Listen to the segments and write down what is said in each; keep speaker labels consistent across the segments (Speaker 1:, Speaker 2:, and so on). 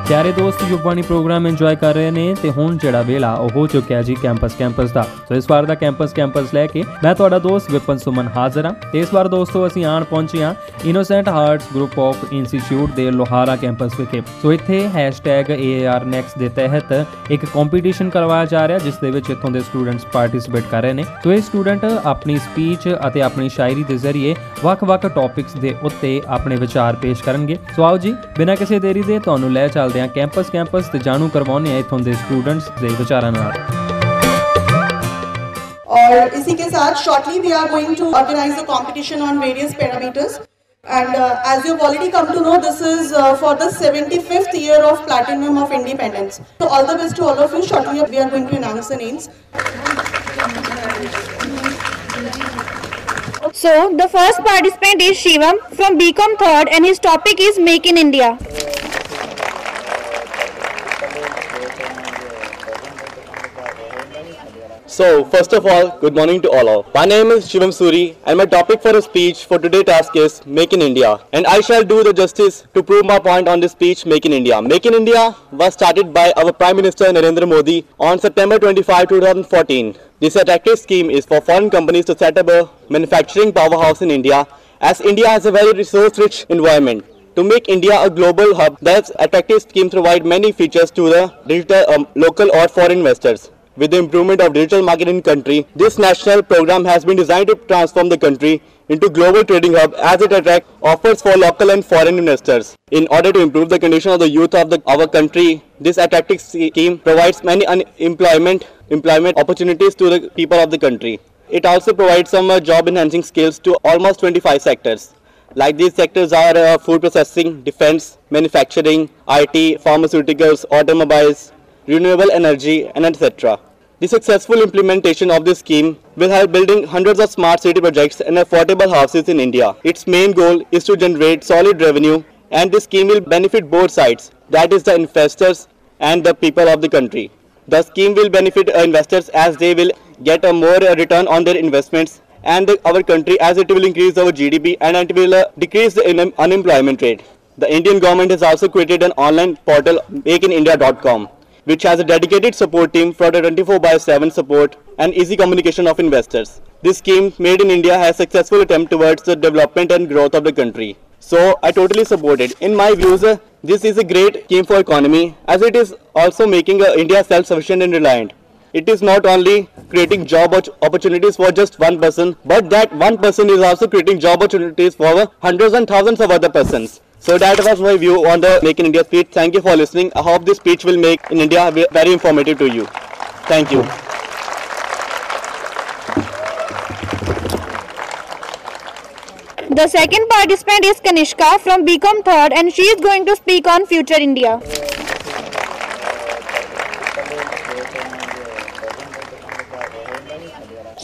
Speaker 1: प्यारे दोस्त युवाणी programme enjoy कर रहे ने ते हुण जिहड़ा वेला ओह हो चुक्या जी कैंपस दा। तो इस बार दा कैंपस लैके मैं तुहाडा दोस्त विपिन सुमन हाजिर हाँ। इस बार दोस्तों असीं आण पहुंचे हाँ innocent hearts group of institute दे लोहारा कैंपस विखे। सो इत्थे #AAR Next दे तहत एक कंपीटीशन करवाया जा रहा जिस दे विच इत्थों दे स्टूडेंट्स पार्टिसिपेट कर रहे ने। तो ये स्टूडेंट अपनी स्पीच अते अपनी शायरी के जरिए वख-वख टॉपिक्स दे उत्ते अपने विचार पेश करनगे। सो आओ जी बिना किसी देरी दे तुहानूं लै चलदे हां कैंपस ते जानू करवाउने हां इत्थों दे स्टूडेंट्स दे विचारां नाल।
Speaker 2: और इसी के साथ shortly we are going to organize a competition on various parameters and as you've already come to know, this is for the 75th year of platinum of independence. So all the best to all of you. Shortly we are going to announce the names.
Speaker 3: So the first participant is Shivam from BCom 3rd and his topic is Make in India.
Speaker 4: So, first of all, good morning to all. My name is Shivam Suri and my topic for a speech for today's task is Make in India. And I shall do the justice to prove my point on this speech, Make in India. Make in India was started by our Prime Minister Narendra Modi on September 25, 2014. This attractive scheme is for foreign companies to set up a manufacturing powerhouse in India, as India has a very resource-rich environment. To make India a global hub, this attractive scheme provides many features to the digital, local or foreign investors. With the improvement of digital market in country, this national program has been designed to transform the country into global trading hub as it attracts offers for local and foreign investors. In order to improve the condition of the youth of our country, this attractive scheme provides many employment opportunities to the people of the country. It also provides some job enhancing skills to almost 25 sectors. Like these sectors are food processing, defense, manufacturing, IT, pharmaceuticals, automobiles, renewable energy, and etc. The successful implementation of this scheme will help building hundreds of smart city projects and affordable houses in India. Its main goal is to generate solid revenue, and this scheme will benefit both sides, that is the investors and the people of the country. The scheme will benefit investors as they will get a more return on their investments, and our country as it will increase our GDP and it will decrease the unemployment rate. The Indian government has also created an online portal, makeinindia.com, which has a dedicated support team for the 24/7 support and easy communication of investors. This scheme, Made in India, has successful attempt towards the development and growth of the country. So I totally support it. In my views, this is a great scheme for economy as it is also making India self-sufficient and reliant. It is not only creating job opportunities for just one person, but that one person is also creating job opportunities for hundreds and thousands of other persons. So that was my view on the Make in India speech. Thank you for listening. I hope this speech will make in India very informative to you. Thank you.
Speaker 3: The second participant is Kanishka from BCom 3rd and she is going to speak on Future India.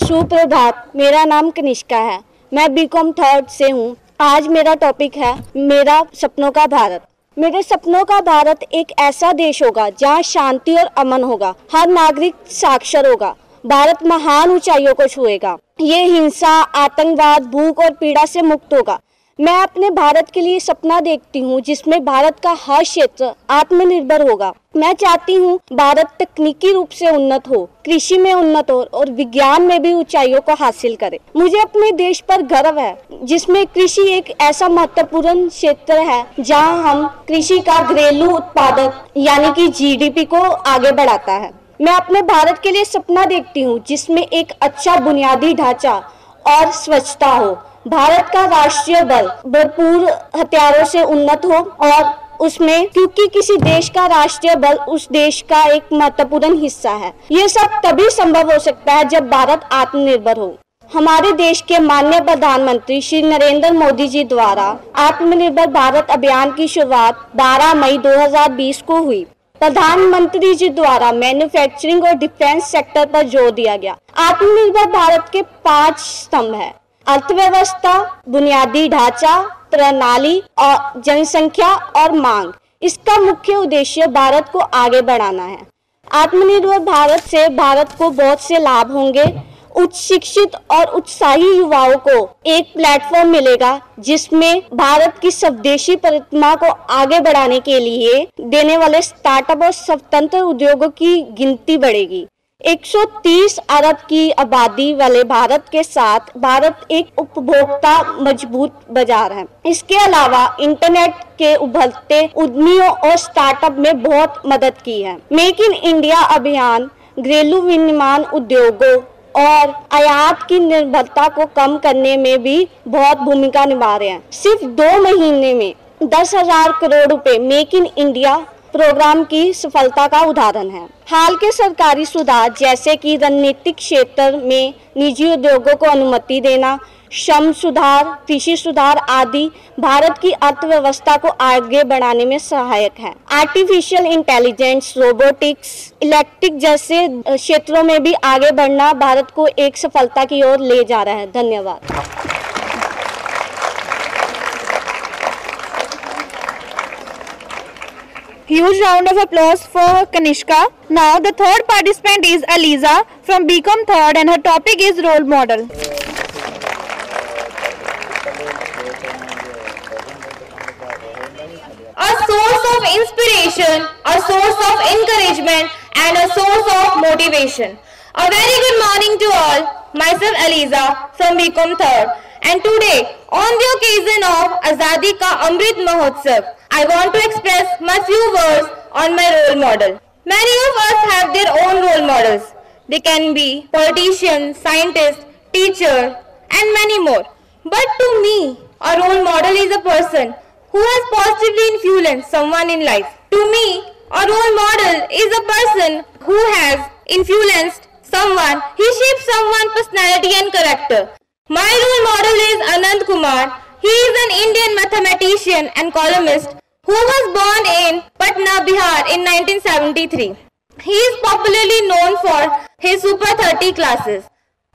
Speaker 5: सुप्रभात, मेरा नाम कनिष्का है। मैं BCom 3rd से हूँ। आज मेरा topic है मेरा सपनों का भारत। मेरे सपनों का भारत एक ऐसा देश होगा जहाँ शांति और अमन होगा, हर नागरिक साक्षर होगा, भारत महान ऊंचाइयों को छुएगा, ये हिंसा, आतंकवाद, भूख और पीड़ा से मुक्त होगा। मैं अपने भारत के लिए सपना देखती हूँ जिसमें भारत का हर क्षेत्र आत्मनिर्भर होगा। मैं चाहती हूँ भारत तकनीकी रूप से उन्नत हो, कृषि में उन्नत हो और विज्ञान में भी ऊंचाइयों को हासिल करे। मुझे अपने देश पर गर्व है जिसमें कृषि एक ऐसा महत्वपूर्ण क्षेत्र है जहाँ हम कृषि का घरेलू उत्पादक यानी कि GDP को आगे बढ़ाता है। मैं अपने भारत के लिए सपना देखती हूँ जिसमें एक अच्छा बुनियादी ढांचा और स्वच्छता हो, भारत का राष्ट्रीय बल भरपूर हथियारों से उन्नत हो और उसमें क्योंकि किसी देश का राष्ट्रीय बल उस देश का एक महत्वपूर्ण हिस्सा है। ये सब तभी संभव हो सकता है जब भारत आत्मनिर्भर हो। हमारे देश के माननीय प्रधानमंत्री श्री नरेंद्र मोदी जी द्वारा आत्मनिर्भर भारत अभियान की शुरुआत 12 मई 2020 को हुई। प्रधानमंत्री जी द्वारा मैन्युफैक्चरिंग और डिफेंस सेक्टर पर जोर दिया गया। आत्मनिर्भर भारत के 5 स्तंभ है: अर्थव्यवस्था, बुनियादी ढांचा, प्रणाली और जनसंख्या और मांग। इसका मुख्य उद्देश्य भारत को आगे बढ़ाना है। आत्मनिर्भर भारत से भारत को बहुत से लाभ होंगे। उच्च शिक्षित और उत्साही युवाओं को एक प्लेटफॉर्म मिलेगा जिसमें भारत की स्वदेशी प्रतिमा को आगे बढ़ाने के लिए देने वाले स्टार्टअप और स्वतंत्र उद्योगों की गिनती बढ़ेगी। 130 अरब की आबादी वाले भारत के साथ भारत एक उपभोक्ता मजबूत बाजार है। इसके अलावा इंटरनेट के उभरते उद्यमियों और स्टार्टअप में बहुत मदद की है। मेक इन इंडिया अभियान घरेलू विनिर्माण उद्योगों और आयात की निर्भरता को कम करने में भी बहुत भूमिका निभा रहे हैं। सिर्फ 2 महीने में 10,000 करोड़ रुपए मेक इन इंडिया प्रोग्राम की सफलता का उदाहरण है। हाल के सरकारी सुधार जैसे कि रणनीतिक क्षेत्र में निजी उद्योगों को अनुमति देना, श्रम सुधार, कृषि सुधार आदि भारत की अर्थव्यवस्था को आगे बढ़ाने में सहायक है। आर्टिफिशियल इंटेलिजेंस, रोबोटिक्स, इलेक्ट्रिक जैसे क्षेत्रों में भी आगे बढ़ना भारत को एक सफलता की ओर ले जा रहा है। धन्यवाद।
Speaker 3: Huge round of applause for Kanishka. Now the third participant is Aliza from BCom Third and her topic is role model.
Speaker 6: A source of inspiration, a source of encouragement and a source of motivation. A very good morning to all. Myself Aliza from BCom Third and today on the occasion of Azadi Ka Amrit Mahotsav, I want to express my few words on my role model. Many of us have their own role models. They can be politicians, scientists, teachers and many more. But to me, a role model is a person who has positively influenced someone in life. To me, a role model is a person who has influenced someone. He shapes someone's personality and character. My role model is Anand Kumar. He is an Indian mathematician and columnist who was born in Patna, Bihar in 1973. He is popularly known for his Super 30 classes.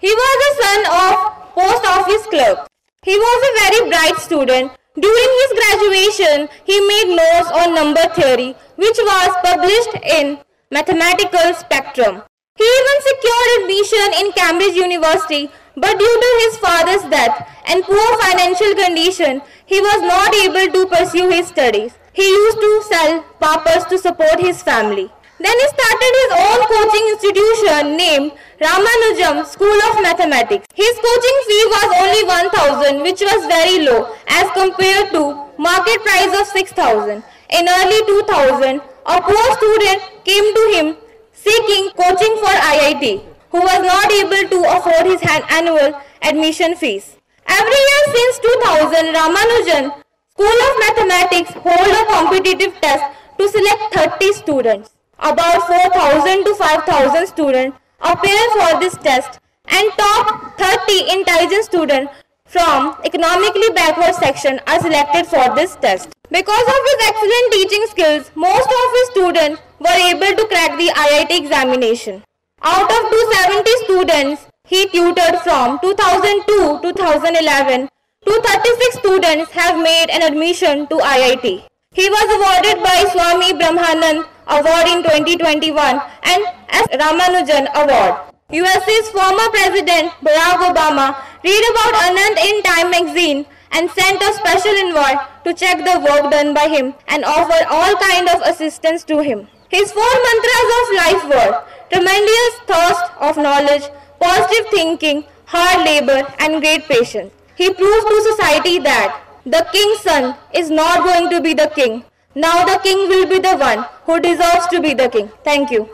Speaker 6: He was the son of post office clerk. He was a very bright student. During his graduation, he made notes on number theory, which was published in Mathematical Spectrum. He even secured admission in Cambridge University, but due to his father's death and poor financial condition, he was not able to pursue his studies. He used to sell papas to support his family. Then he started his own coaching institution named Ramanujam School of Mathematics. His coaching fee was only 1,000, which was very low as compared to market price of 6,000. In early 2000, a poor student came to him seeking coaching for IIT, who was not able to afford his annual admission fees. Every year since 2000, Ramanujan School of Mathematics hold a competitive test to select 30 students. About 4,000 to 5,000 students appear for this test and top 30 intelligent students from economically backward section are selected for this test. Because of his excellent teaching skills, most of his students were able to crack the IIT examination. Out of 270 students he tutored from 2002 to 2011, 236 students have made an admission to IIT. He was awarded by Swami Brahmanand Award in 2021 and S. Ramanujan Award. USA's former President Barack Obama read about Anand in Time magazine and sent a special envoy to check the work done by him and offer all kind of assistance to him. His 4 mantras of life were tremendous thirst of knowledge, positive thinking, hard labor and great patience. He proved to society that the king's son is not going to be the king. Now the king will be the one who deserves to be the king. Thank you.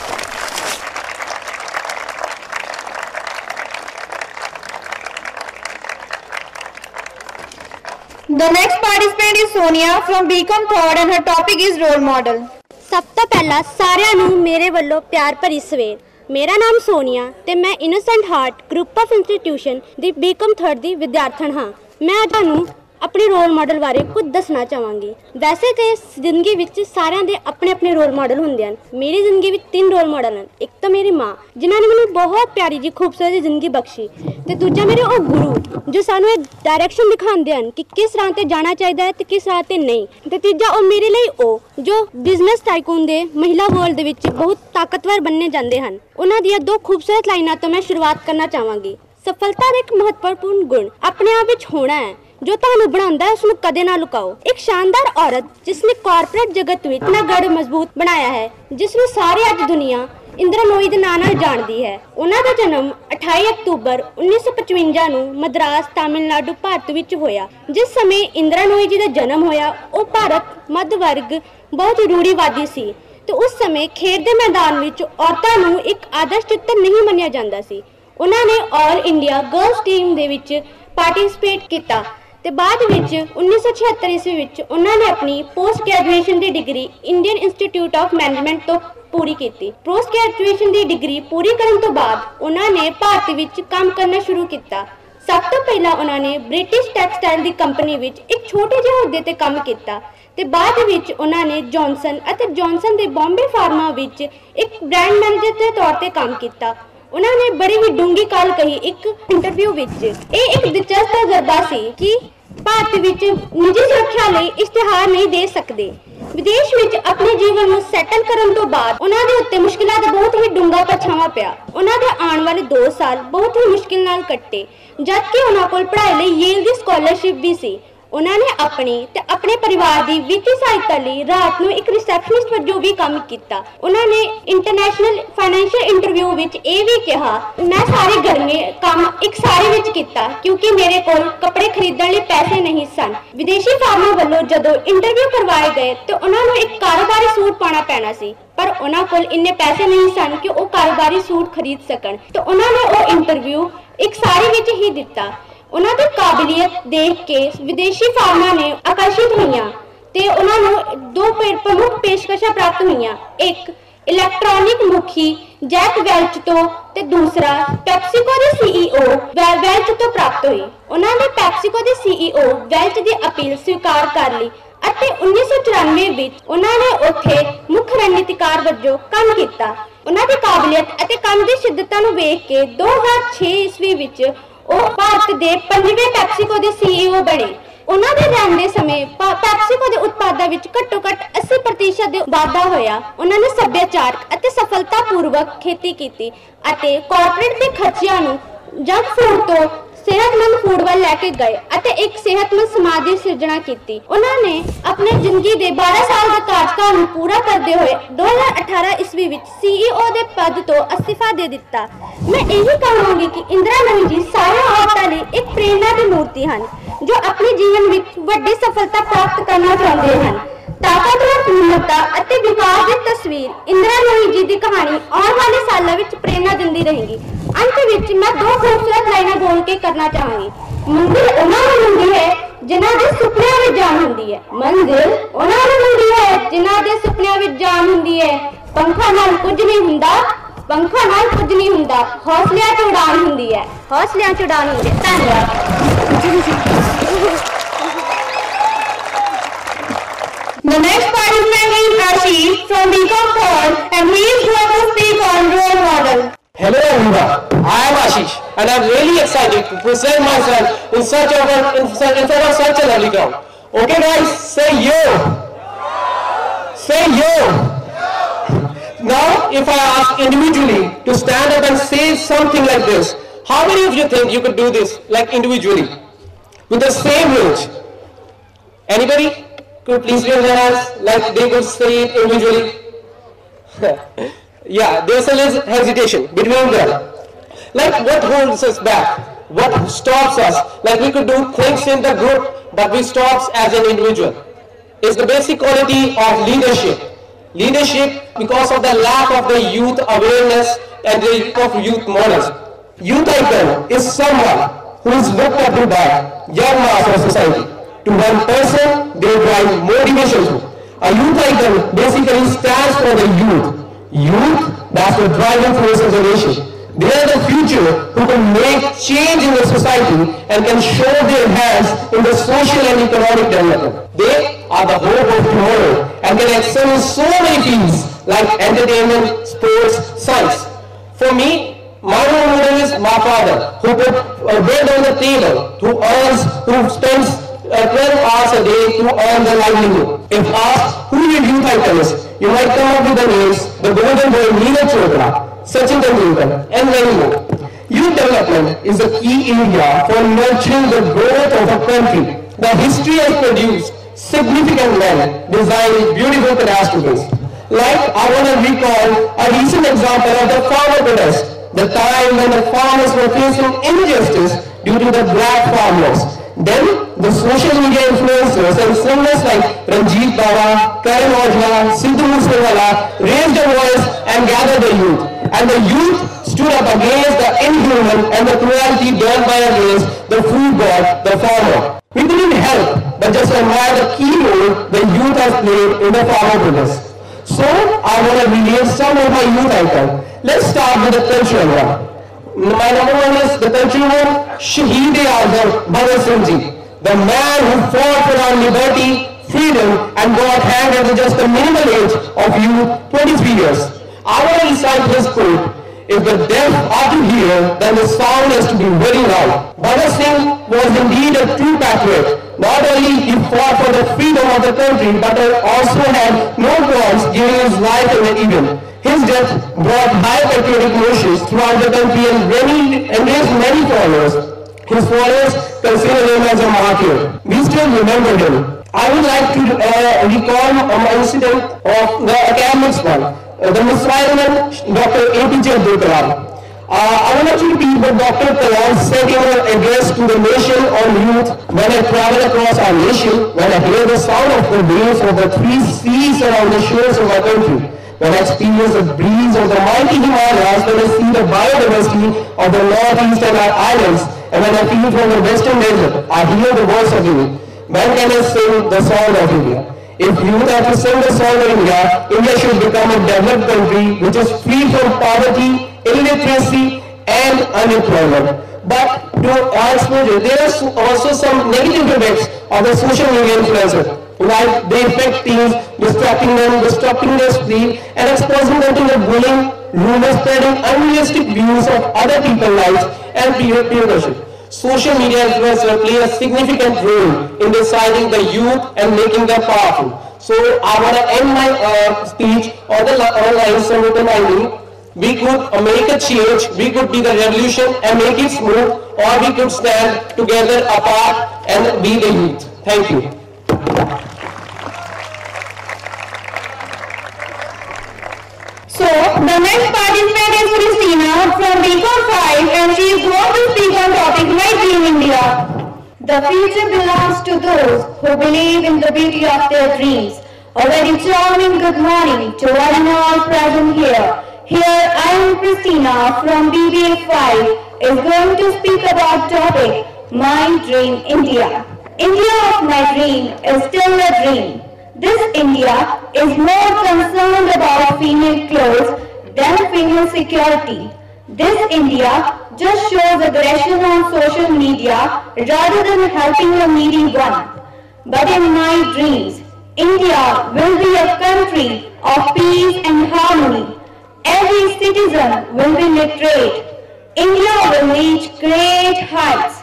Speaker 3: The next participant is Sonia from BCom Third and her topic is role model.
Speaker 5: ਸਭ ਤੋਂ ਪਹਿਲਾਂ ਸਾਰਿਆਂ ਨੂੰ ਮੇਰੇ ਵੱਲੋਂ ਪਿਆਰ ਭਰੀ ਸਵੇਰ। ਮੇਰਾ ਨਾਮ ਸੋਨੀਆ ਤੇ ਮੈਂ innocent heart group of institution the BCom Third ਦੀ ਵਿਦਿਆਰਥਣ ਹਾਂ। ਮੈਂ ਤੁਹਾਨੂੰ ਆਪਣੇ ਰੋਲ ਮਾਡਲ ਬਾਰੇ ਕੁਝ ਦੱਸਣਾ ਚਾਹਾਂਗੀ। ਵੈਸੇ ਤੇ ਜ਼ਿੰਦਗੀ ਵਿੱਚ ਸਾਰਿਆਂ ਦੇ ਆਪਣੇ ਆਪਣੇ ਰੋਲ ਮਾਡਲ ਹੁੰਦੇ ਹਨ। ਮੇਰੀ ਜ਼ਿੰਦਗੀ ਵਿੱਚ 3 ਰੋਲ ਮਾਡਲ ਹਨ। ਇੱਕ ਤਾਂ ਮੇਰੀ ਮਾਂ ਜਿਨ੍ਹਾਂ ਨੇ ਮੈਨੂੰ ਬਹੁਤ ਪਿਆਰੀ ਜੀ ਖੂਬਸੂਰਤ ਜ਼ਿੰਦਗੀ ਬਖਸ਼ੀ, ਤੇ ਦੂਜਾ ਮੇਰੇ ਉਹ ਗੁਰੂ ਜੋ ਸਾਨੂੰ ਇਹ ਡਾਇਰੈਕਸ਼ਨ ਦਿਖਾਉਂਦੇ ਹਨ ਕਿ ਕਿਸ ਰਾਹ ਤੇ ਜਾਣਾ ਚਾਹੀਦਾ ਹੈ ਤੇ ਕਿਸ ਰਾਹ ਤੇ ਨਹੀਂ। ਤੇ ਤੀਜਾ ਉਹ ਮੇਰੇ ਲਈ ਉਹ ਜੋ ਬਿਜ਼ਨਸ ਟਾਈਕੂਨ ਦੇ ਮਹਿਲਾ ਵਰਲਡ ਦੇ ਵਿੱਚ ਬਹੁਤ ਤਾਕਤਵਰ ਬਣਨੇ ਜਾਂਦੇ ਹਨ। ਉਹਨਾਂ ਦੀਆਂ 2 ਖੂਬਸੂਰਤ ਲਾਈਨਾਂ ਤੋਂ ਮੈਂ ਸ਼ੁਰੂਆਤ ਕਰਨਾ ਚਾਹਾਂਗੀ। ਸਫਲਤਾ ਦਾ ਇੱਕ ਮਹੱਤਵਪੂਰਨ ਗੁਣ ਆਪਣੇ ਆਪ ਵਿੱਚ ਹੋਣਾ ਹੈ। ਜੋ ਤੁਹਾਨੂੰ ਬਣਾਉਂਦਾ ਹੈ ਉਸ ਨੂੰ ਕਦੇ ਨਾ ਲੁਕਾਓ। ਇੱਕ ਸ਼ਾਨਦਾਰ ਔਰਤ ਜਿਸ ਨੇ ਕਾਰਪੋਰੇਟ ਜਗਤ ਵਿੱਚ ਆਪਣਾ ਗੜ ਮਜ਼ਬੂਤ ਬਣਾਇਆ ਹੈ, ਜਿਸ ਨੂੰ ਸਾਰੇ ਅੱਜ ਦੁਨੀਆ ਇੰਦਰਾ ਨੂਈ ਦੇ ਨਾਂ ਨਾਲ ਜਾਣਦੀ ਹੈ। ਉਹਨਾਂ ਦਾ ਜਨਮ 28 ਅਕਤੂਬਰ 1955 ਨੂੰ ਮਦਰਾਸ ਤਾਮਿਲਨਾਡੂ ਭਾਰਤ ਵਿੱਚ ਹੋਇਆ। ਜਿਸ ਸਮੇਂ ਇੰਦਰਾ ਨੂਈ ਜੀ ਦਾ ਜਨਮ ਹੋਇਆ ਉਹ ਭਾਰਤ ਮੱਧ ਵਰਗ ਬਹੁਤ ਰੂੜੀਵਾਦੀ ਸੀ ਤੇ ਉਸ ਸਮੇਂ ਖੇਡ ਦੇ ਮੈਦਾਨ ਵਿੱਚ ਔਰਤਾਂ ਨੂੰ ਇੱਕ ਆਦਰਸ਼ ਚਿੱਤਰ ਨਹੀਂ ਮੰਨਿਆ ਜਾਂਦਾ ਸੀ। ਉਹਨਾਂ ਨੇ ਆਲ ਇੰਡੀਆ ਗਰਲਸ ਟੀਮ ਦੇ ਵਿੱਚ ਪਾਰਟਿਸਿਪੇਟ ਕੀਤਾ ਤੇ ਬਾਅਦ ਵਿੱਚ 1976 ਈਸਵੀ ਵਿੱਚ ਉਹਨਾਂ ਨੇ ਆਪਣੀ post graduation the degree Indian institute of management ਤੋਂ ਪੂਰੀ ਕੀਤੀ। ਪੋਸਟ ਗ੍ਰੈਜੂਏਸ਼ਨ ਦੀ ਡਿਗਰੀ ਪੂਰੀ ਕਰਨ ਤੋਂ ਬਾਅਦ ਉਹਨਾਂ ਨੇ ਭਾਰਤ ਵਿੱਚ ਕੰਮ ਕਰਨਾ ਸ਼ੁਰੂ ਕੀਤਾ। ਸਭ ਤੋਂ ਪਹਿਲਾਂ ਉਹਨਾਂ ਨੇ ਬ੍ਰਿਟਿਸ਼ ਟੈਕਸਟਾਈਲ ਦੀ ਕੰਪਨੀ ਵਿੱਚ ਇੱਕ ਛੋਟੇ ਜਿਹੇ ਅਹੁਦੇ ਤੇ ਕੰਮ ਕੀਤਾ ਤੇ ਬਾਅਦ ਵਿੱਚ ਉਹਨਾਂ ਨੇ ਜੌਨਸਨ ਅਤੇ ਜੌਨਸਨ ਦੇ ਬੰਬੇ ਫਾਰਮਾ ਵਿੱਚ ਇੱਕ ਬ੍ਰਾਂਡ ਮੈਨੇਜਰ ਦੇ ਤੌਰ ਤੇ ਕੰਮ ਕੀਤਾ। ਉਹਨਾਂ ਨੇ ਬੜੀ ਹੀ ਡੂੰਗੀ ਗੱਲ ਕਹੀ ਇੱਕ ਇੰਟਰਵਿਊ ਵਿੱਚ। ਇਹ ਇੱਕ ਦਿਲਚਸਪ ਤਜਰਬਾ ਸੀ ਕਿ ਭਾਰਤ ਵਿੱਚ ਨਿੱਜੀ ਸੁਰੱਖਿਆ ਲਈ ਇਸ਼ਤਿਹਾਰ ਨਹੀਂ ਦੇ ਸਕਦੇ। ਵਿਦੇਸ਼ ਵਿੱਚ ਆਪਣੇ ਜੀਵਨ ਨੂੰ ਸੈਟਲ ਕਰਨ ਤੋਂ ਬਾਅਦ ਉਹਨਾਂ ਦੇ ਉੱਤੇ ਮੁਸ਼ਕਿਲਾਂ ਦਾ ਬਹੁਤ ਹੀ ਡੂੰਘਾ ਪਛਾਵਾਂ ਪਿਆ। ਉਹਨਾਂ ਦੇ ਆਉਣ ਵਾਲੇ 2 ਸਾਲ ਬਹੁਤ ਹੀ ਮੁਸ਼ਕਿਲ ਨਾਲ ਕੱਟੇ, ਜਦਕਿ ਉਹਨਾਂ ਕੋਲ ਪੜ੍ਹਾਈ ਲਈ ਯੇਲ ਦੀ ਸਕਾਲਰਸ਼ਿਪ ਵੀ ਸੀ। ਉਹਨਾਂ ਨੇ ਆਪਣੀ ਤੇ ਆਪਣੇ ਪਰਿਵਾਰ ਦੀ ਵਿੱਤੀ ਸਹਾਇਤਾ ਲਈ ਰਾਤ ਨੂੰ ਇੱਕ ਰਿਸੈਪਸ਼ਨਿਸਟ ਵਜੋਂ ਵੀ ਕੰਮ ਕੀਤਾ। ਉਹਨਾਂ ਨੇ ਇੰਟਰਨੈਸ਼ਨਲ ਫਾਈਨੈਂਸ਼ੀਅਲ ਇੰਟਰਵਿਊ ਵਿੱਚ ਇਹ ਵੀ ਕਿਹਾ, ਮੈਂ ਸਾਰੇ ਗਰਮੀ ਕੰਮ ਇੱਕ ਸਾੜੀ ਵਿੱਚ ਕੀਤਾ ਕਿਉਂਕਿ ਮੇਰੇ ਕੋਲ ਕੱਪੜੇ ਖਰੀਦਣ ਲਈ ਪੈਸੇ ਨਹੀਂ ਸਨ। ਵਿਦੇਸ਼ੀ ਫਾਰਮਾਂ ਵੱਲੋਂ ਜਦੋਂ ਇੰਟਰਵਿਊ ਕਰਵਾਏ ਗਏ ਤੇ ਉਹਨਾਂ ਨੂੰ ਇੱਕ ਕਾਰੋਬਾਰੀ ਸੂਟ ਪਾਉਣਾ ਪੈਣਾ ਸੀ, ਪਰ ਉਹਨਾਂ ਕੋਲ ਇੰਨੇ ਪੈਸੇ ਨਹੀਂ ਸਨ ਕਿ ਉਹ ਕਾਰੋਬਾਰੀ ਸੂਟ ਖਰੀਦ ਸਕਣ ਤੇ ਉਹਨਾਂ ਨੇ ਉਹ ਇੰਟਰਵਿਊ ਇੱਕ ਸਾੜੀ ਵਿੱਚ ਹੀ ਦਿੱਤਾ। ਉਹਨਾਂ ਦੀ ਕਾਬਲੀਅਤ ਦੇਖ ਕੇ ਵਿਦੇਸ਼ੀ ਫਾਰਮਾਂ ਨੇ ਆਕਰਸ਼ਿਤ ਹੋਈਆਂ ਤੇ ਉਹਨਾਂ ਨੂੰ 2 ਪ੍ਰਮੁੱਖ ਪੇਸ਼ਕਸ਼ਾਂ ਪ੍ਰਾਪਤ ਹੋਈਆਂ। ਇੱਕ ਇਲੈਕਟ੍ਰੋਨਿਕ ਮੁਖੀ ਜੈਕ ਵੈਲਚ ਤੋਂ ਤੇ ਦੂਸਰਾ ਪੈਪਸੀਕੋ ਦੇ CEO ਵੈਲਚ ਤੋਂ ਪ੍ਰਾਪਤ ਹੋਈ। ਉਹਨਾਂ ਨੇ ਪੈਪਸੀਕੋ ਦੇ CEO ਵੈਲਚ ਦੀ ਅਪੀਲ ਸਵੀਕਾਰ ਕਰ ਲਈ ਅਤੇ 1994 ਵਿੱਚ ਉਹਨਾਂ ਨੇ ਉੱਥੇ ਮੁੱਖ ਰਣਨੀਤੀਕਾਰ ਵਜੋਂ ਕੰਮ ਕੀਤਾ। ਉਹਨਾਂ ਦੀ ਕਾਬਲੀਅਤ ਅਤੇ ਕੰਮ ਦੀ ਸ਼ਿੱਦਤ ਨੂੰ ਵੇਖ ਕੇ 2006 ਈਸਵੀ ਵਿੱਚ ਉਹ ਭਾਰਤ ਦੇ 5ਵੇਂ ਪੈਪਸੀਕੋ ਦੇ CEO ਬਣੇ। ਉਹਨਾਂ ਦੇ ਰਹਿੰਦੇ ਸਮੇਂ ਪੈਪਸੀਕੋ ਦੇ ਉਤਪਾਦਾਂ ਵਿੱਚ ਘੱਟੋ-ਘੱਟ 80% ਦੇ ਵਾਧਾ ਹੋਇਆ। ਉਹਨਾਂ ਨੇ ਸੱਭਿਆਚਾਰਕ ਅਤੇ ਸਫਲਤਾਪੂਰਵਕ ਖੇਤੀ ਕੀਤੀ ਅਤੇ ਕਾਰਪੋਰੇਟ ਦੇ ਖਰਚਿਆਂ ਨੂੰ ਜੰਕ ਫੂਡ ਤੋਂ ਸਿਹਤਮੰਦ ਫੂਡ ਵੱਲ ਲੈ ਕੇ ਗਏ ਅਤੇ ਇੱਕ ਸਿਹਤਮੰਦ ਸਮਾਜ ਦੀ ਸਿਰਜਣਾ ਕੀਤੀ। ਉਹਨਾਂ ਨੇ ਆਪਣੀ ਜ਼ਿੰਦਗੀ ਦੇ 12 ਸਾਲ ਦੇ ਕਾਰਜਕਾਲ ਨੂੰ ਪੂਰਾ ਕਰਦੇ ਹੋਏ 2018 ਈਸਵੀ ਵਿੱਚ CEO ਦੇ ਪਦ ਤੋਂ ਅਸਤੀਫਾ ਦੇ ਦਿੱਤਾ। ਮੈਂ ਇਹੀ ਕਹਾਂਗੀ ਕਿ ਇੰਦਰਾ ਨੂਈ ਜੀ ਸਾਰੀਆਂ ਔਰਤਾਂ ਲਈ ਇੱਕ ਪ੍ਰੇਰਨਾ ਦੀ ਮੂਰਤੀ ਹਨ ਜੋ ਆਪਣੇ ਜੀਵਨ ਵਿੱਚ ਵੱਡੀ ਸਫਲਤਾ ਪ੍ਰਾਪਤ ਕਰਨਾ ਚਾਹੁੰਦੇ ਹਨ। ਤਾਕਤਵਰ ਪੂਰਨਤਾ ਅਤੇ ਵਿਕਾਸ ਦੀ ਤਸਵੀਰ ਇੰਦਰਾ ਨੂਈ ਜੀ ਦੀ ਕਹਾਣੀ ਆਉਣ ਵਾਲੇ ਸਾਲਾਂ ਵਿੱਚ ਪ੍ਰੇਰਨਾ ਦਿੰਦੀ ਰਹੇਗੀ। ਅੰਤ ਵਿੱਚ ਮੈਂ 2 ਖੂਬਸੂਰਤ ਲਾਈਨਾਂ ਬੋਲ ਕੇ ਕਰਨਾ ਚਾਹਾਂਗੀ। ਮੰਜ਼ਿਲ ਉਹਨਾਂ ਨੂੰ ਮਿਲਦੀ ਹੈ ਜਿਨ੍ਹਾਂ ਦੇ ਸੁਪਨਿਆਂ ਵਿੱਚ ਜਾਨ ਹੁੰਦੀ ਹੈ। ਮੰਜ਼ਿਲ ਉਹਨਾਂ ਨੂੰ ਮਿਲਦੀ ਹੈ ਜਿਨ੍ਹਾਂ ਦੇ ਸੁਪਨਿਆਂ ਵਿੱਚ ਜਾਨ ਹੁੰਦੀ ਹੈ। ਪੰਖਾਂ ਨਾਲ ਕੁਝ ਨਹੀਂ ਹੁੰਦਾ, ਪੰਖਾਂ ਨਾਲ ਕੁਝ ਨਹੀਂ ਹੁੰਦਾ, ਹੌਸਲਿਆਂ 'ਚ ਉਡਾਨ ਹੁੰਦੀ ਹੈ, ਹੌਸਲਿਆਂ 'ਚ ਉਡਾਨ ਹੁੰਦੀ ਹੈ। ਧੰਨਵਾਦ।
Speaker 6: The next participant is Ashish from BCom Third and he is going to speak on role model.
Speaker 7: Hello everyone, I am Ashish and I am really excited to present myself in front of such a lovely crowd. Okay guys, say yo! Say yo! Now if I ask individually to stand up and say something like this, how many of you think you could do this like individually with the same range? Anybody? Could please raise their hands like they could say it individually? Yeah, there's a little hesitation between them. Like what holds us back? What stops us? Like we could do things in the group, but we stops as an individual. It's the basic quality of leadership. Leadership because of the lack of the youth awareness and the lack of youth models. Youth icon is someone who is looked up to by young mass of society. To one person, they drive motivation to. A youth icon basically stands for the youth. Youth, that's the driving force of the nation. They are the future who can make change in the society and can show their hands in the social and economic development. They are the hope of tomorrow and can excel in so many fields like entertainment, sports, science. For me, my role model is my father, who put bread on the table, who spends 12 hours a day to earn their livelihood. If asked who your youth icon is, you might come up with the names, the golden boy Neeraj Chopra, Sachin Tendulkar, and many more. Youth development is a key area for nurturing the growth of a country. The history has produced significant men designing beautiful catastrophes. Like, I want to recall a recent example of the farmer protest, the time when the farmers were facing injustice due to the black farm laws. Then, the social media influencers and singers like Ranjit Baba, Karan Aujla, Sidhu Moosewala raised their voice and gathered the youth. And the youth stood up against the inhuman and the cruelty done by against the food god, the farmer. We couldn't help but just admire the key role the youth has played in the farmer protest. So, I want to relate some of my youth icons. Let's start with the cultural one. My number one is the cultural one, Shaheed-e-Azam Bhagat Singh Ji, the man who fought for our liberty, freedom, and got hanged at just the minimal age of youth, 23 years. I want to recite his quote: "If the deaf are to hear, then the sound has to be very loud." Bhagat Singh was indeed a true patriot. Not only he fought for the freedom of the country, but also had no qualms giving his life in the event. His death brought high patriotic emotions throughout the country and raised many followers. His followers consider him as a martyr. We still remember him. I would like to recall an incident of the academics one. The Missile Dr. APJ Abdul Kalam. I want to repeat what Dr. Kalam said in an address to the nation on youth when I travel across our nation, when I hear the sound of the waves of the 3 seas around the shores of our country, when I experience the breeze of the mighty Himalayas, when I see the biodiversity of the northeast and our islands, and when I feel from the western desert, I hear the voice of youth. When can I sing the song of India? If youth have to sing the song of India, India should become a developed country which is free from poverty, illiteracy, and unemployment. But to our exposure, there are also some negative effects of the social media influencer. Like they affect teens, distracting them, disrupting their sleep, and exposing them to the bullying, rumor spreading, unrealistic views of other people's lives, and peer pressure. Social media influencers play a significant role in deciding the youth and making them powerful. So I want to end my speech on the lines from my we could make a change, we could be the revolution and make it smooth, or we could stand together apart and be the youth. Thank you.
Speaker 3: So, the next participant is Christina from BCom 5 and she is going to speak on topic My Dream India. The future belongs to those who believe in the beauty of their dreams. A very charming good morning to one and all present here. Here I am Christina from BBA 5 is going to speak about topic My Dream India. India of my dream is still a dream. This India is more concerned about female clothes than female security. This India just shows aggression on social media rather than helping a needy one. But in my dreams, India will be a country of peace and harmony. Every citizen will be literate. India will reach great heights.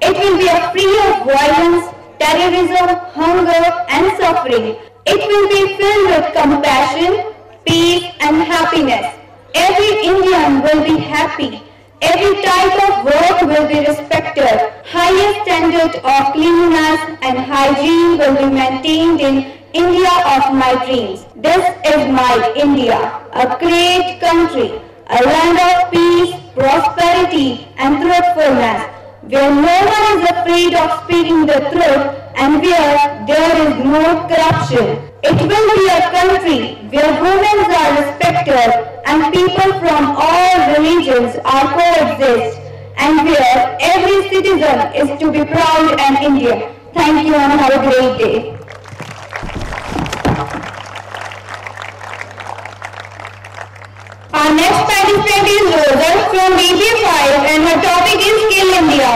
Speaker 3: It will be free of violence, terrorism, hunger and suffering. It will be filled with compassion, peace and happiness. Every Indian will be happy. Every type of work will be respected. Highest standard of cleanliness and hygiene will be maintained in India of my dreams. This is my India, a great country, a land of peace, prosperity and truthfulness, where no one is afraid of speaking the truth and where there is no corruption. It will be a country where women are respected and people from all religions are coexist, and where every citizen is to be proud and Indian. Thank you and have a great day. Our next participant is Rosa from BP5 and her topic is Skill India.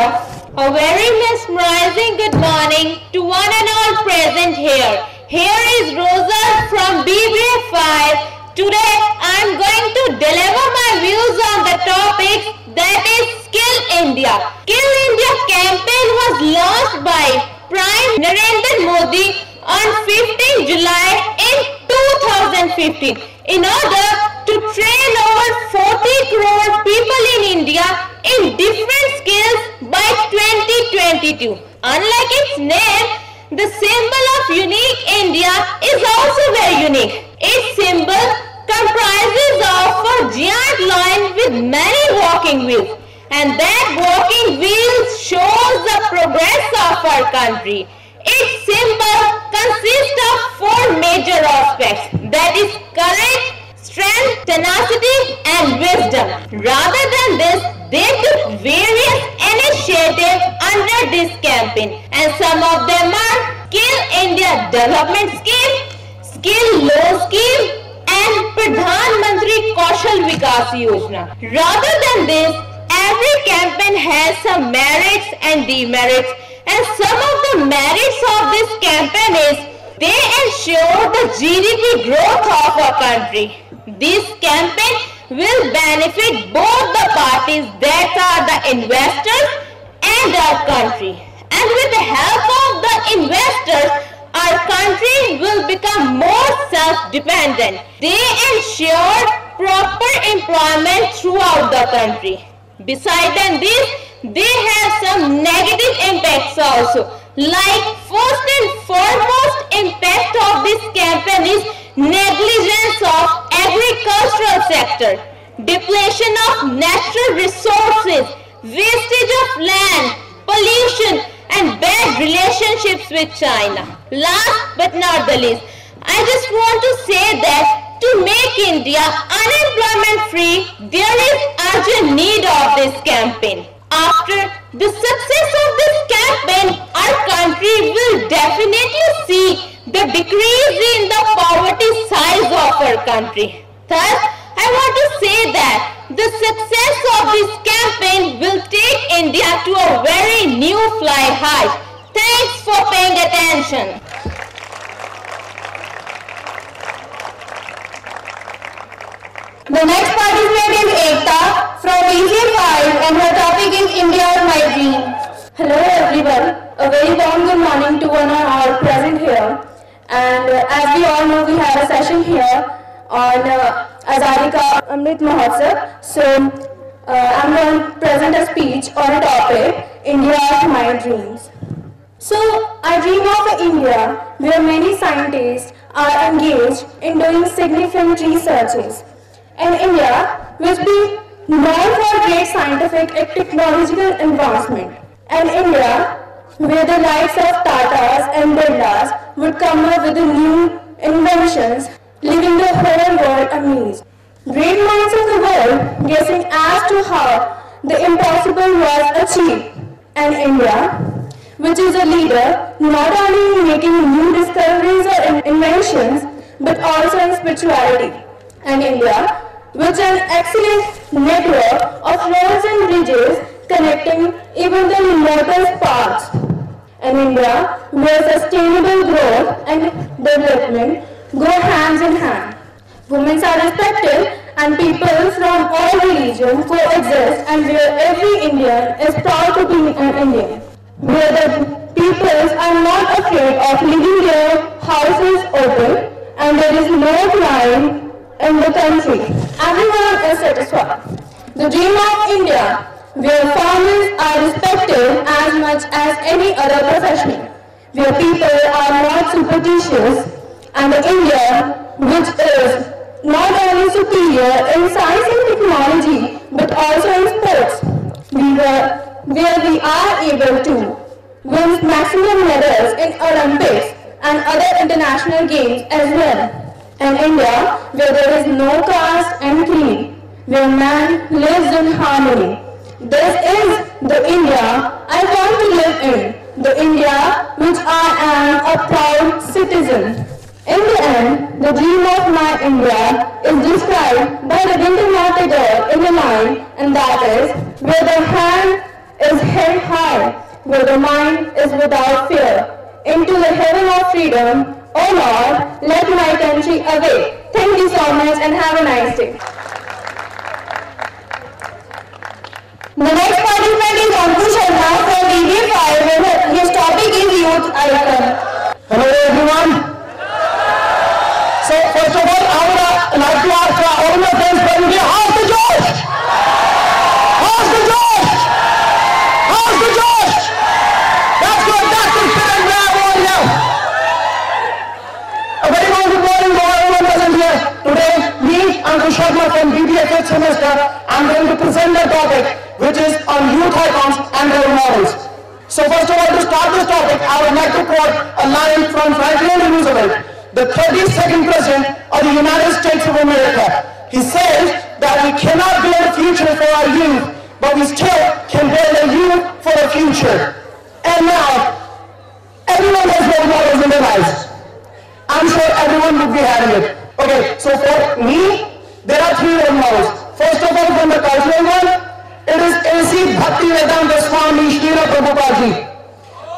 Speaker 6: A very mesmerizing good morning to one and all present here. Here is Rosa from BBA5. Today I am going to deliver my views on the topic that is Skill India. Skill India campaign was launched by Prime Narendra Modi on 15 July in 2015 in order to train over 40 crore people in India in different skills by 2022. Unlike its name, the symbol of Unique India is also very unique. Its symbol comprises of a giant lion with many walking wheels, and that walking wheels shows the progress of our country. Its symbol consists of four major aspects, that is courage, strength, tenacity and wisdom. Rather than this, they took various initiatives under this campaign, and some of them are Skill India Development Scheme, Skill Loan Scheme and Pradhan Mantri Kaushal Vikas Yojana. Rather than this, every campaign has some merits and demerits, and some of the merits of this campaign is they ensure the GDP growth of our country. This campaign will benefit both the parties, that are the investors and our country. And with the help of the investors, our country will become more self-dependent. They ensure proper employment throughout the country. Besides this, they have some negative impacts also. Like first and foremost impact of this campaign is negligence of agricultural sector, depletion of natural resources, wastage of land, pollution and bad relationships with China. Last but not the least, I just want to say that to make India unemployment free, there is urgent need of this campaign. After the success of this campaign, our country will definitely see the decrease in the poverty size of our country. Thus, I want to say that the success of this campaign will take India to a very new fly high. Thanks for paying attention.
Speaker 3: The next participant is Ekta from BC5 and her topic is India My Dream. Hello everyone, a very warm good morning to one and all present here. And as we all know, we have a session here on Azadi Ka Amrit Mahotsav. So I'm going to present a speech on a topic, India My Dreams. So I dream of India where many scientists are engaged in doing significant researches. And India will be known for great scientific and technological advancement. And India, where the likes of Tatas and Birlas would come up with the new inventions, leaving the whole world amazed. Great minds of the world guessing as to how the impossible was achieved. And India, which is a leader not only in making new discoveries or inventions, but also in spirituality. And India, which is an excellent network of roads and bridges connecting even the remotest parts. And India, where sustainable growth and development go hands in hand. Women are respected and people from all religions coexist, and where every Indian is proud to be an Indian. Where the peoples are not afraid of leaving their houses open and there is no crime in the country. Everyone is satisfied. The dream of India, where farmers are respected as much as any other profession, where people are not superstitious, and India, which is not only superior in science and technology, but also in sports, where we are able to win maximum medals in Olympics and other international games as well. And India, where there is no caste and creed, where man lives in harmony. This is the India I want to live in, the India which I am a proud citizen. In the end, the dream of my India is described by Rabindranath Tagore in the line, and that is, where the hand is held high, where the mind is without fear, into the heaven of freedom. Oh Lord, let my country awake. Thank you so much and have a nice day. The next participant is Ankush Sharma from DB5 and his topic is Youth Icon.
Speaker 7: Hello everyone. So first of all, I would like to ask all my friends present here, how's the Josh? How's the Josh? How's the Josh? That's good, that's the spirit we have over here. A very good morning to everyone present here. Today, me, Ankush Sharma from BBA 5th semester, I'm going to present the topic which is on youth icons and role models. So first of all, to start this topic, I would like to quote a line from Franklin Roosevelt, the 32nd President of the United States of America. He says that we cannot build a future for our youth, but we still can build a youth for a future. And now, everyone has role models in their lives. I'm sure everyone would be having it. Okay, so for me, there are three role models. First of all, from the cultural one, it is A.C. Bhaktivedanta Swami Srila Prabhupada,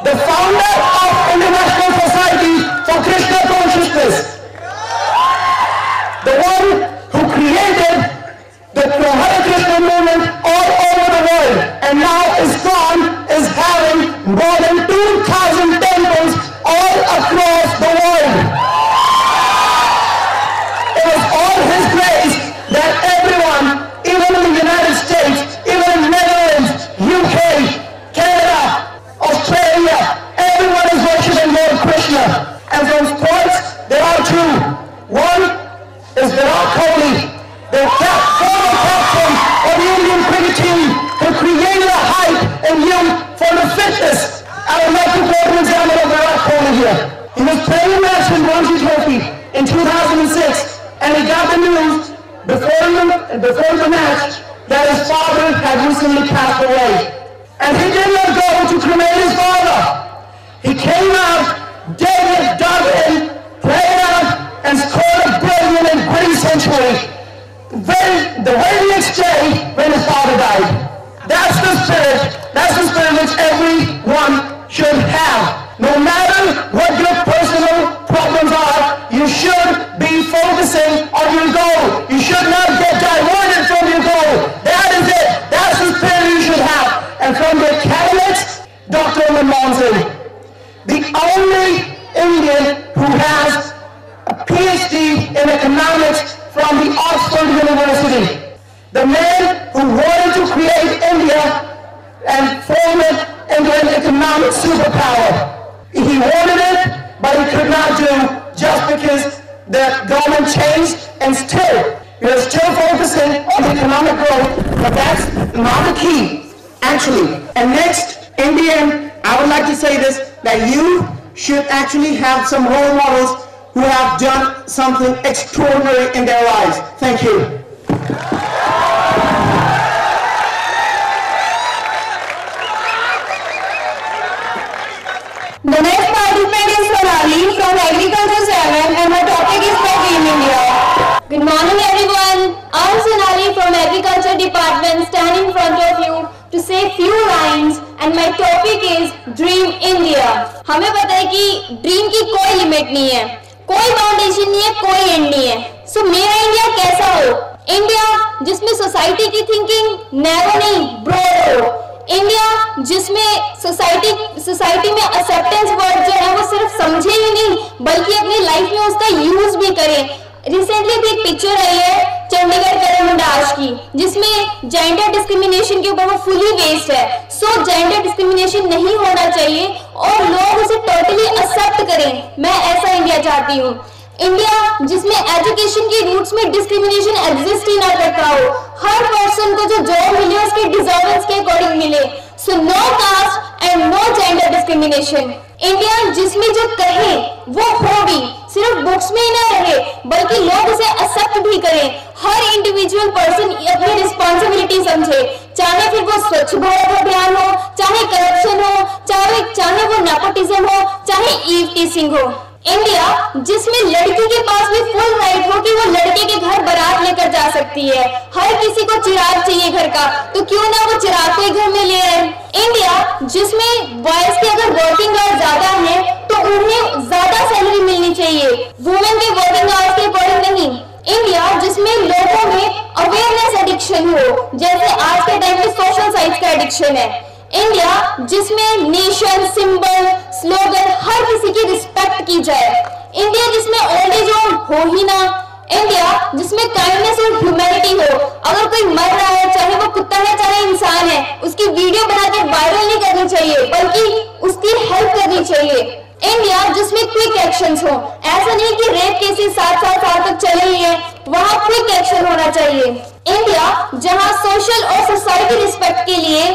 Speaker 7: the founder of International Society for Krishna Consciousness, the one who created the Hare Krishna movement all over the world, and now ISKCON is having more than 2,000 temples all across the world. It is all His grace that everyone, even in the United States, even in Netherlands, UK, Canada, Australia, everyone is worshiping Lord Krishna. And from sports, there are two. One is Virat Kohli, the former captain of the Indian cricket team, who created a hype in youth for the fitness. I would like to quote an example of Virat Kohli here. He was playing a match with Ranji Trophy in 2006, and he got the news before the match that his father had recently passed away. And he did not go to cremate his father. He came out, dug in, played out, and scored a brilliant and gritty century. The very next day, when his father died. That's the spirit which everyone should have. No matter what your personal problems are, you should be focusing on your goal. You should not get diverted from your goal. That is it. That's the spirit you should have. And from the academics, Dr. Manmohan Singh, the only Indian who has a PhD in economics from the Oxford University. The man who wanted to create India and form it into an economic superpower. He wanted it, but he could not do just because the government changed, and still, we are still focusing on economic growth, but that's not the key, actually. And next, in the end, I would like to say this, that you should actually have some role models who have done something extraordinary in their lives. Thank you.
Speaker 3: The next participant is Sonali from Agriculture 7 and her topic is Dream India.
Speaker 6: Good morning everyone. I'm Sonali from Agriculture Department standing in front of you to say few lines and my topic is Dream India. हमें पता है कि dream की कोई limit नहीं है, कोई बाउंडेशन नहीं है, कोई एंड नहीं है. सो मेरा इंडिया कैसा हो? इंडिया जिसमें सोसाइटी की थिंकिंग नैरो नहीं ब्रॉड हो. इंडिया जिसमें सोसाइटी में एक्सेप्टेंस वर्ड जो है वो सिर्फ समझे ही नहीं बल्कि अपनी लाइफ में उसका यूज भी करें. रिसेंटली भी एक पिक्चर आई है चंडीगढ़ करमदास की जिसमें जेंडर डिस्क्रिमिनेशन के ऊपर वो फुली बेस्ड है. सो जेंडर डिस्क्रिमिनेशन नहीं होना चाहिए और लोग उसे टोटली एक्सेप्ट करें. मैं ऐसा इंडिया चाहती हूँ. इंडिया जिसमें एजुकेशन की रूट्स में डिस्क्रिमिनेशन एग्जिस्ट ही ना करता हो, हर पर्सन को जो जॉब मिले उसके डिजर्वेंस के अकॉर्डिंग मिले. So no caste and no gender discrimination. India जिसमें जो कहे वो हो भी, सिर्फ बुक्स में ही ना रहे बल्कि लोग उसे एक्सेप्ट भी करें. हर इंडिविजुअल पर्सन अपनी रिस्पॉन्सिबिलिटी समझे, चाहे फिर वो स्वच्छ भारत अभियान हो, चाहे करप्शन हो, चाहे वो नेपोटिज्म हो, चाहे ईव टीजिंग हो. इंडिया जिसमें लड़की के पास भी फुल राइट हो कि वो लड़के के घर बारात लेकर जा सकती है। हर किसी को चिराग चाहिए घर का, तो क्यों ना वो चिराग को ही घर में ले आए। इंडिया जिसमें बॉयज के अगर वर्किंग आवर्स ज्यादा है तो उन्हें ज्यादा सैलरी मिलनी चाहिए, वुमेन के वर्किंग आवर्स के अकॉर्डिंग नहीं। इंडिया जिसमें लोगों में अवेयरनेस एडिक्शन हो, जैसे आज के टाइम पे सोशल साइट्स का एडिक्शन है। इंडिया जिसमें नेशन, सिंबल, स्लोगन हर किसी की रिस्पेक्ट की जाए। इंडिया जिसमें ओल्ड एज होम हो ही ना। इंडिया जिसमें काइंडनेस और ह्यूमैनिटी हो। अगर कोई मर रहा है, चाहे वो कुत्ता है चाहे इंसान है, उसकी वीडियो बनाकर वायरल नहीं करनी चाहिए बल्कि उसकी हेल्प करनी चाहिए। इंडिया जिसमें क्विक एक्शंस हो, ऐसा नहीं कि रेप केसेस 7-7 साल तक चले ही है, वहां क्विक एक्शन होना चाहिए। इंडिया जहां सोशल और सोसाइटी रिस्पेक्ट के लिए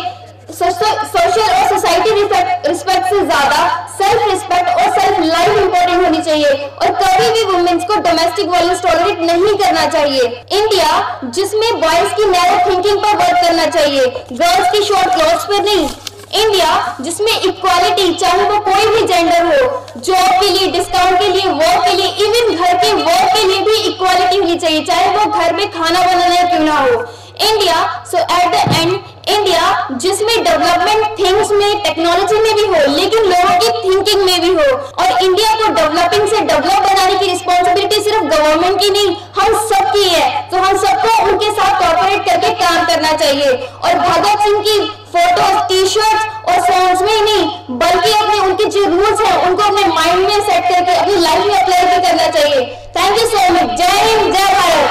Speaker 6: सोशल और सोसाइटी रिस्पेक्ट से ज्यादा सेल्फ रिस्पेक्ट और सेल्फ लाइफ इंपॉर्टेंट होनी चाहिए और कभी भी वुमेन्स को डोमेस्टिक वायलेंस टॉलरेट नहीं करना चाहिए। इंडिया जिसमें बॉयज की नैरो थिंकिंग पर वर्क करना चाहिए, गर्ल्स की शॉर्ट क्लॉथ्स पर नहीं। इंडिया जिसमें इक्वालिटी, चाहे वो कोई भी जेंडर हो, जॉब के लिए, डिस्काउंट के लिए, वर्क के लिए, इवन घर के वर्क के लिए भी इक्वालिटी होनी चाहिए, चाहे वो घर में खाना बनाना क्यों ना हो। India so at the end India जिसमें डेवलपमेंट थिंग्स में, टेक्नोलॉजी में भी हो लेकिन लोगों की थिंकिंग में भी हो। और इंडिया को डेवलपिंग से डेवलप बनाने की रिस्पॉन्सिबिलिटी सिर्फ गवर्नमेंट की नहीं, हम सब की है। तो हम सबको उनके साथ कॉर्पोरेट करके काम करना चाहिए और भगत सिंह की फोटोज, टी-शर्ट्स और सॉन्ग्स में ही नहीं बल्कि अपने उनके जो रूल्स हैं उनको अपने माइंड में सेट करके अपनी लाइफ में अप्लाई भी करना चाहिए। Thank you so much. जय हिंद, जय Bharat.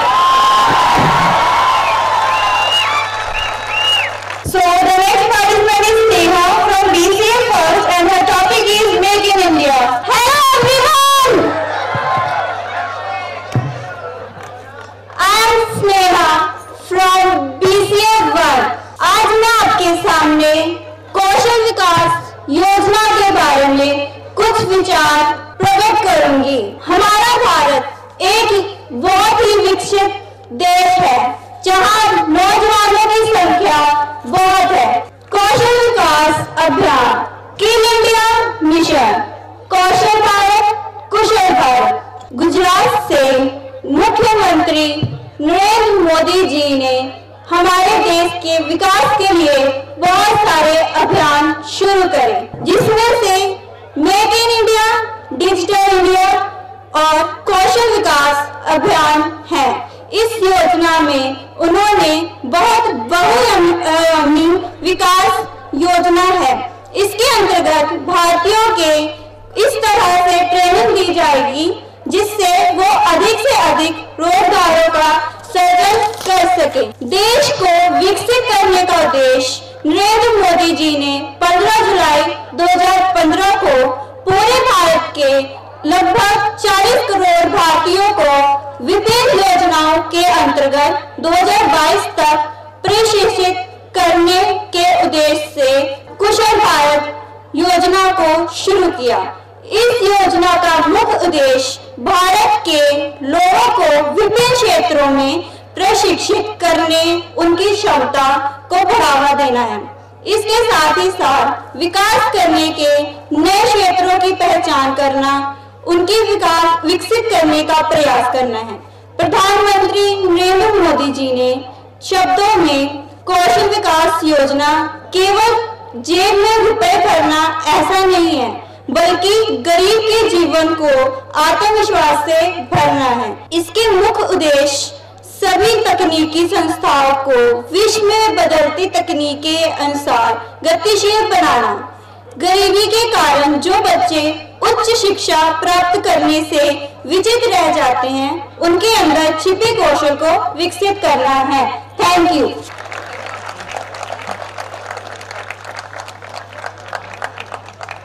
Speaker 3: So the next participant is Neha from BCA First and her topic is Make in India. Hello everyone! I am Sneha from BCA First. आज मैं आपके सामने कौशल विकास योजना के बारे में कुछ विचार प्रकट करूंगी। हमारा भारत एक बहुत ही विकसित देश है जहां नौजवानों की संख्या बहुत है। कौशल विकास अभियान, स्किल इंडिया मिशन, कौशल भारत, कुशल भारत। गुजरात से मुख्यमंत्री नरेंद्र मोदी जी ने हमारे देश के विकास के लिए बहुत सारे अभियान शुरू करे, जिसमें से make in India, digital India और कौशल विकास अभियान है। इस योजना में उन्होंने बहुत बहुआयामी विकास योजना है। इसके अंतर्गत भारतीयों के इस तरह से ट्रेनिंग दी जाएगी जिससे वो अधिक से अधिक रोजगारों का सृजन कर सके। देश को विकसित करने का उद्देश्य नरेंद्र मोदी जी ने 15 जुलाई 2015 को पूरे भारत के लगभग 40 करोड़ भारतीयों को विभिन्न योजनाओं के अंतर्गत 2022 तक प्रशिक्षित करने के उद्देश्य से कुशल भारत योजना को शुरू किया। इस योजना का मुख्य उद्देश्य भारत के लोगों को विभिन्न क्षेत्रों में प्रशिक्षित करने, उनकी क्षमता को बढ़ावा देना है। इसके साथ ही साथ विकास करने के नए क्षेत्रों की पहचान करना, उनकी विकास विकसित करने का प्रयास करना है। प्रधानमंत्री नरेंद्र मोदी जी ने शब्दों में कौशल विकास योजना केवल जेब में रुपए भरना ऐसा नहीं है, बल्कि गरीब के जीवन को आत्मविश्वास से भरना है। इसके मुख्य उद्देश्य सभी तकनीकी संस्थाओं को विश्व में बदलती तकनीक के अनुसार गतिशील बनाना। गरीबी के कारण जो बच्चे उच्च शिक्षा प्राप्त करने से विचलित रह जाते हैं, उनके अंदर छिपे कौशल को विकसित करना है। Thank you.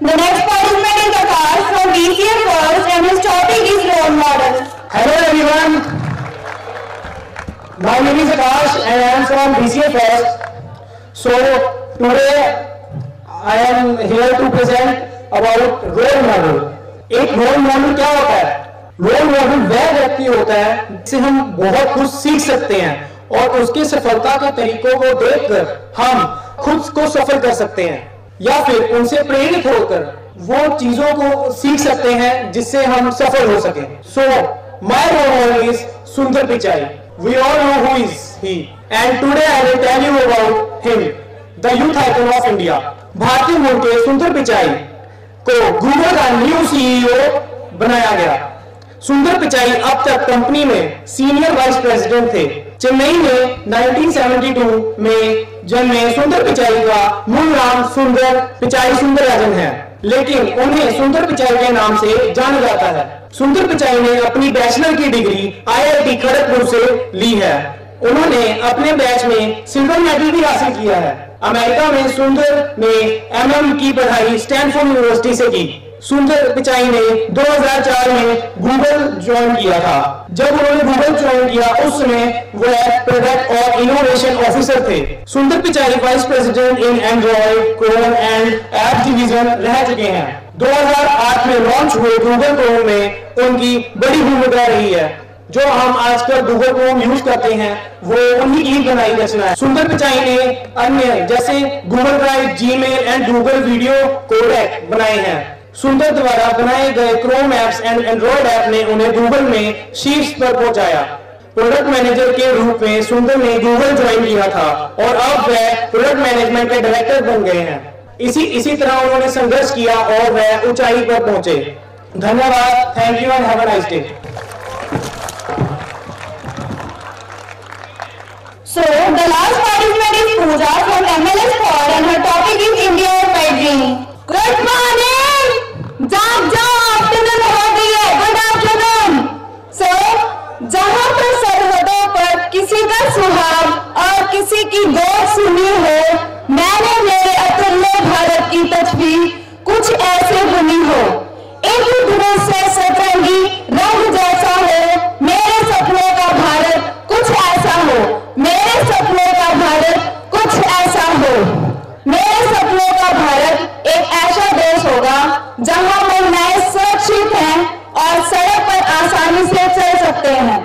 Speaker 3: The next participant is Akash from BCA First and his topic is role model.
Speaker 7: Hello everyone. My name is Akash and I am from BCA First. So today I am here to present about role model. एक role model क्या होता है? Role model वह व्यक्ति होता है जिससे हम बहुत कुछ सीख सकते हैं और उसकी सफलता के तरीकों को देखकर हम खुद को सफल कर सकते हैं। या फिर उनसे प्रेरित होकर वो चीजों को सीख सकते हैं जिससे हम सफल हो सके। So my role model is Sundar Pichai. We all know who is he and today I will tell you about him, the youth icon of India. भारतीय मूल के सुंदर पिचाई को गूगल का न्यू सीईओ बनाया गया। सुंदर पिचाई अब तक कंपनी में सीनियर वाइस प्रेसिडेंट थे। चेन्नई में 1972 में जन्मे सुंदर पिचाई का मूल नाम सुंदर पिचाई सुंदरराजन है, लेकिन उन्हें सुंदर पिचाई के नाम से जाना जाता है। सुंदर पिचाई ने अपनी बैचलर की डिग्री IIT खड़गपुर से ली है। उन्होंने अपने बैच में सिल्वर मेडल भी हासिल किया है। अमेरिका में सुंदर ने MM की पढ़ाई स्टैनफोर्ड यूनिवर्सिटी से की। सुंदर पिचाई ने 2004 में गूगल ज्वाइन किया था। जब उन्होंने गूगल ज्वाइन किया उस समय वह प्रोडक्ट और इनोवेशन ऑफिसर थे। सुंदर Pichai vice president in Android, Chrome and app division रह चुके हैं। 2008 में लॉन्च हुए गूगल क्रोम में उनकी बड़ी भूमिका रही है। जो हम आजकल गूगल क्रोम यूज करते हैं वो उन्हीं की बनाई रचना है। सुंदर पिचाई ने अन्य जैसे Google Drive, Gmail and Google video codec बनाए हैं। सुंदर द्वारा बनाए गए Chrome apps and Android app ने उन्हें गूगल में शीर्ष पर पहुंचाया। प्रोडक्ट मैनेजर के रूप में सुंदर ने गूगल ज्वाइन किया था और अब वह प्रोडक्ट मैनेजमेंट के डायरेक्टर बन गए हैं। इसी तरह उन्होंने संघर्ष किया और वह ऊंचाई पर पहुंचे। धन्यवाद। Thank you and have a nice day.
Speaker 3: So the last participant is Pooja from MLS Quad and her topic is India or my dream. Good morning. जाओ आफ्टरनून हो गई है। Good afternoon. सो जहाँ पर सरहदों पर किसी का सुहाग और किसी की गोद सुनी हो, मैंने मेरे अतुल्य भारत की तस्वीर कुछ ऐसे बुनी हो। एक दूर से सतरंगी रंग जैसा हो, मेरे सपनों का भारत कुछ ऐसा हो। मेरे सपनों का भारत कुछ ऐसा हो। मेरे सपनों का भारत एक ऐसा देश होगा जहां महिलाएं सुरक्षित हैं और सड़क पर आसानी से चल सकते हैं।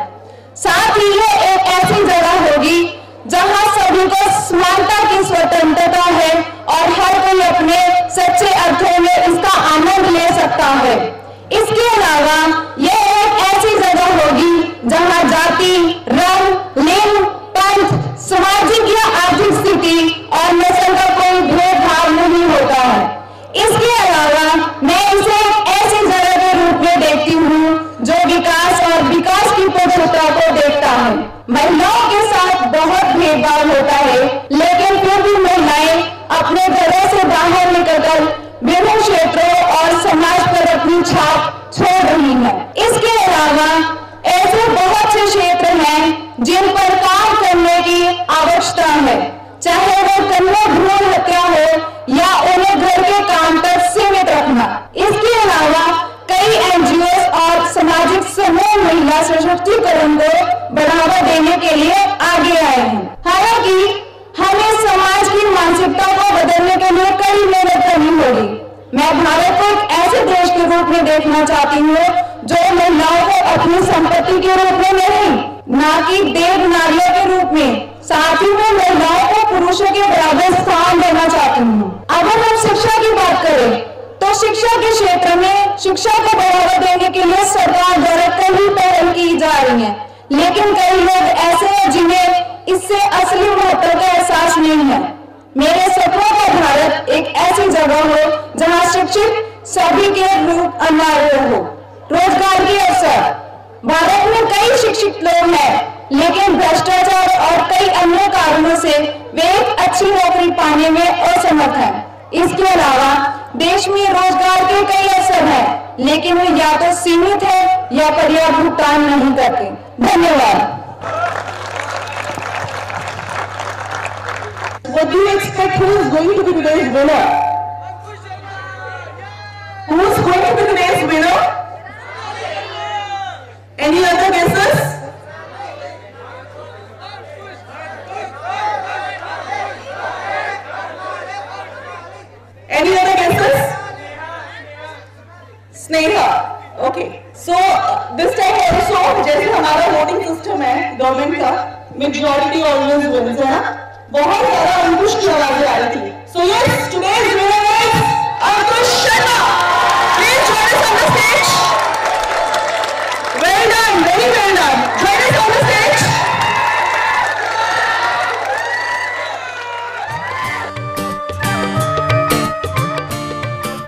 Speaker 3: साथ ही ये एक ऐसी जगह होगी जहां सभी को समानता की स्वतंत्रता है और हर कोई अपने सच्चे अर्थों में इसका आनंद ले सकता है। इसके अलावा ये एक ऐसी जगह होगी जहां जाति, रंग, लिंग, पंथ, सामाजिक या आर्थिक स्थिति और नस्ल का कोई भेदभाव नहीं होता है। इसके अलावा मैं इसे ऐसी जगह के रूप में देखती हूँ जो विकास और विकास की पवित्रता को देखता है। महिलाओं के साथ बहुत भेदभाव होता है, लेकिन फिर भी महिलाएं अपने घरों से बाहर निकलकर विभिन्न क्षेत्रों और समाज पर अपनी छाप छोड़ रही है। इसके अलावा ऐसे बहुत से क्षेत्र हैं जिन पर काम करने की आवश्यकता है, चाहे वो कन्या भ्रूण हत्या हो या उन्हें घर के काम तक सीमित रखना। इसके अलावा कई NGOs और सामाजिक समूह महिला सशक्तिकरण को बढ़ावा देने के लिए आगे आए हैं। हालांकि हमें समाज की मानसिकता को बदलने के लिए कड़ी मेहनत करनी होगी। मैं भारत को एक ऐसे देश के रूप में देखना चाहती हूँ जो महिलाओं को अपनी संपत्ति के रूप में नहीं, ना कि देव नारियों के रूप में, साथ ही में महिलाओं को पुरुषों के बराबर स्थान देना चाहती हूँ। अगर हम शिक्षा की बात करें तो शिक्षा के क्षेत्र में शिक्षा को बढ़ावा देने के लिए सरकार द्वारा कई पहल की जा रही है, लेकिन कई लोग ऐसे हैं जिन्हें इससे असली महत्व का एहसास नहीं है। मेरे सपनों का भारत एक ऐसी जगह हो जहाँ शिक्षित सभी के रूप अनिवार्य हो। रोजगार के अवसर, भारत में कई शिक्षित लोग हैं, लेकिन भ्रष्टाचार और कई अन्य कारणों से वे एक अच्छी नौकरी पाने में असमर्थ हैं। इसके अलावा देश में रोजगार के कई अवसर हैं, लेकिन वे या तो सीमित है या पर्याप्त भुगतान नहीं करते। धन्यवाद।
Speaker 2: What do you expect? Who is going to be today's winner? Who is going to be today's winner? Any other guesses? Any other guesses? Sneha. Okay. So this time also जैसे हमारा voting system है government का, majority always wins है ना, बहुत ज्यादा अंकुश की आवाजें आ रही थी। So yes, today's winner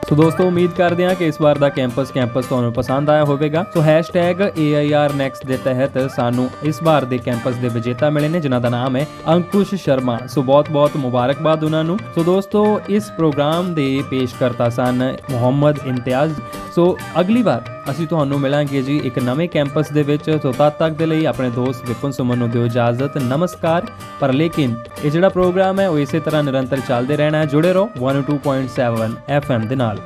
Speaker 1: ਸੋ ਦੋਸਤੋ ਉਮੀਦ ਕਰਦੇ ਹਾਂ ਕਿ ਇਸ ਵਾਰ ਦਾ ਕੈਂਪਸ ਤੁਹਾਨੂੰ ਪਸੰਦ ਆਇਆ ਹੋਵੇਗਾ। ਸੋ #AIRnext ਦੇ ਤਹਿਤ ਸਾਨੂੰ ਇਸ ਵਾਰ ਦੇ ਕੈਂਪਸ ਦੇ ਵਿਜੇਤਾ ਮਿਲੇ ਨੇ ਜਿਨ੍ਹਾਂ ਦਾ ਨਾਮ ਹੈ ਅੰਕੁਸ਼ ਸ਼ਰਮਾ। ਸੋ ਬਹੁਤ ਮੁਬਾਰਕਬਾਦ ਉਹਨਾਂ ਨੂੰ। ਸੋ ਦੋਸਤੋ ਇਸ ਪ੍ਰੋਗਰਾਮ ਦੇ ਪੇਸ਼ਕਰਤਾ ਸਨ ਮੁਹੰਮਦ ਇਮਤਿਆਜ਼। ਸੋ ਅਗਲੀ ਵਾਰ ਅਸੀਂ ਤੁਹਾਨੂੰ ਮਿਲਾਂਗੇ ਜੀ ਇੱਕ ਨਵੇਂ ਕੈਂਪਸ ਦੇ ਵਿੱਚ। ਸੋ ਤਦ ਤੱਕ ਦੇ ਲਈ ਆਪਣੇ ਦੋਸਤ ਵਿਪਨ ਸੁਮਨ ਨੂੰ ਦਿਓ ਇਜਾਜ਼ਤ, ਨਮਸਕਾਰ। ਪਰ ਲੇਕਿਨ ਇਹ ਜਿਹੜਾ ਪ੍ਰੋਗਰਾਮ ਹੈ ਉਹ ਇਸੇ ਤਰ੍ਹਾਂ ਨਿਰੰਤਰ ਚੱਲਦੇ ਰਹਿਣਾ ਹੈ। ਜੁੜੇ ਰਹੋ 102.7 FM ਦੇ ਨਾਲ।